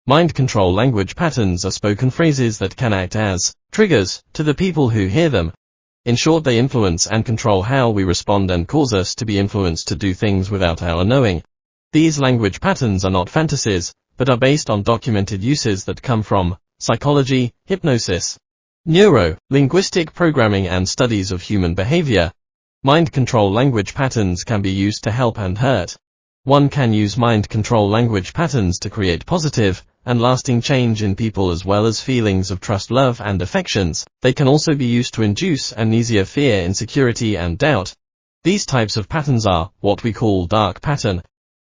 Mind control language patterns are spoken phrases that can act as triggers to the people who hear them. In short, they influence and control how we respond and cause us to be influenced to do things without our knowing. These language patterns are not fantasies, but are based on documented uses that come from psychology, hypnosis, neuro-linguistic programming and studies of human behavior. Mind control language patterns can be used to help and hurt. One can use mind control language patterns to create positive and lasting change in people as well as feelings of trust, love and affections. They can also be used to induce amnesia, fear, insecurity and doubt. These types of patterns are what we call dark pattern.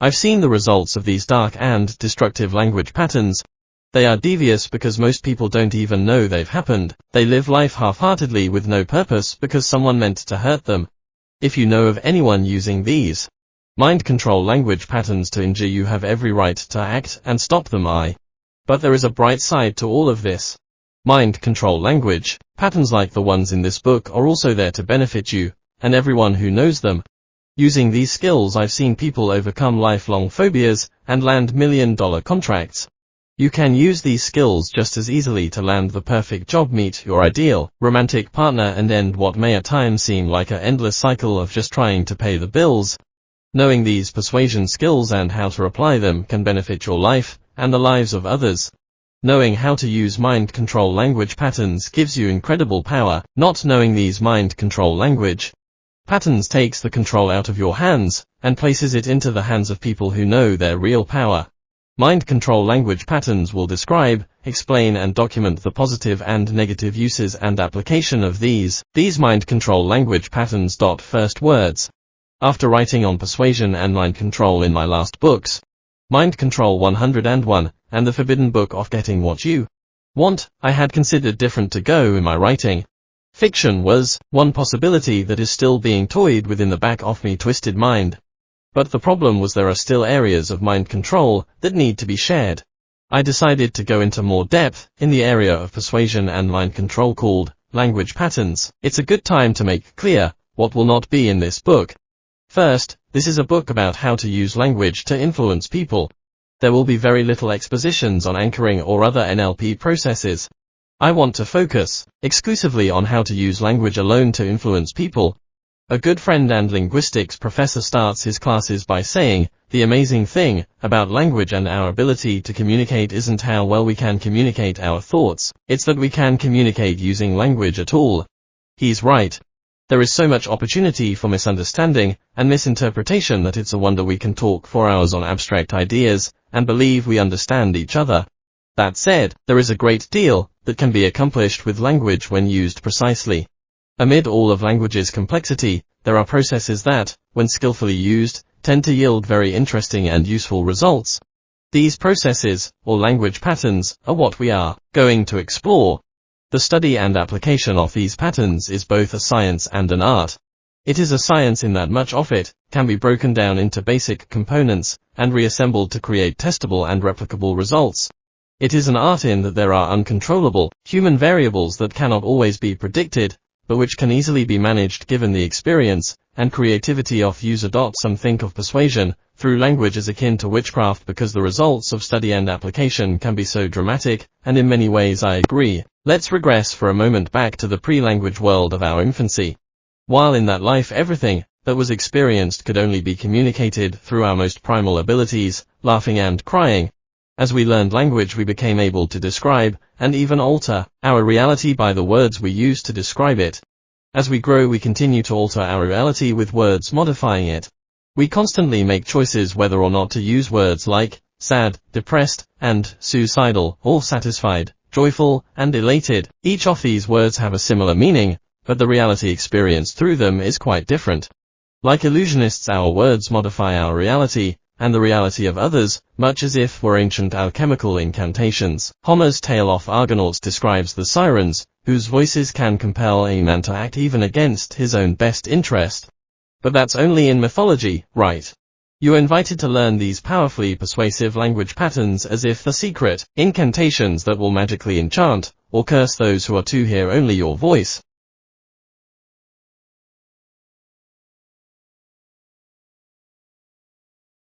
I've seen the results of these dark and destructive language patterns. They are devious because most people don't even know they've happened. They live life half-heartedly with no purpose because someone meant to hurt them. If you know of anyone using these mind control language patterns to injure you, have every right to act and stop them. But there is a bright side to all of this. Mind control language patterns like the ones in this book are also there to benefit you and everyone who knows them. Using these skills, I've seen people overcome lifelong phobias and land million-dollar contracts. You can use these skills just as easily to land the perfect job, meet your ideal romantic partner, and end what may at times seem like an endless cycle of just trying to pay the bills. Knowing these persuasion skills and how to apply them can benefit your life and the lives of others. Knowing how to use mind control language patterns gives you incredible power. Not knowing these mind control language patterns takes the control out of your hands and places it into the hands of people who know their real power. Mind control language patterns will describe, explain and document the positive and negative uses and application of these mind control language patterns. First, words. After writing on persuasion and mind control in my last books, Mind Control 101 and The Forbidden Book of Getting What You Want, I had considered different to go in my writing. Fiction was one possibility that is still being toyed with in the back of me twisted mind. But the problem was there are still areas of mind control that need to be shared. I decided to go into more depth in the area of persuasion and mind control called language patterns. It's a good time to make clear what will not be in this book. First, this is a book about how to use language to influence people. There will be very little expositions on anchoring or other NLP processes. I want to focus exclusively on how to use language alone to influence people. A good friend and linguistics professor starts his classes by saying, the amazing thing about language and our ability to communicate isn't how well we can communicate our thoughts, it's that we can communicate using language at all. He's right. There is so much opportunity for misunderstanding and misinterpretation that it's a wonder we can talk for hours on abstract ideas and believe we understand each other. That said, there is a great deal that can be accomplished with language when used precisely. Amid all of language's complexity, there are processes that, when skillfully used, tend to yield very interesting and useful results. These processes, or language patterns, are what we are going to explore. The study and application of these patterns is both a science and an art. It is a science in that much of it can be broken down into basic components and reassembled to create testable and replicable results. It is an art in that there are uncontrollable human variables that cannot always be predicted, but which can easily be managed given the experience and creativity of user. Some think of persuasion through language as akin to witchcraft because the results of study and application can be so dramatic, and in many ways I agree. Let's regress for a moment back to the pre-language world of our infancy. While in that life everything that was experienced could only be communicated through our most primal abilities, laughing and crying. As we learned language, we became able to describe, and even alter, our reality by the words we use to describe it. As we grow, we continue to alter our reality with words modifying it. We constantly make choices whether or not to use words like sad, depressed, and suicidal, or satisfied, joyful, and elated. Each of these words have a similar meaning, but the reality experienced through them is quite different. Like illusionists, our words modify our reality, and the reality of others, much as if were ancient alchemical incantations. Homer's tale of Argonauts describes the sirens, whose voices can compel a man to act even against his own best interest. But that's only in mythology, right? You are invited to learn these powerfully persuasive language patterns as if the secret incantations that will magically enchant or curse those who are to hear only your voice.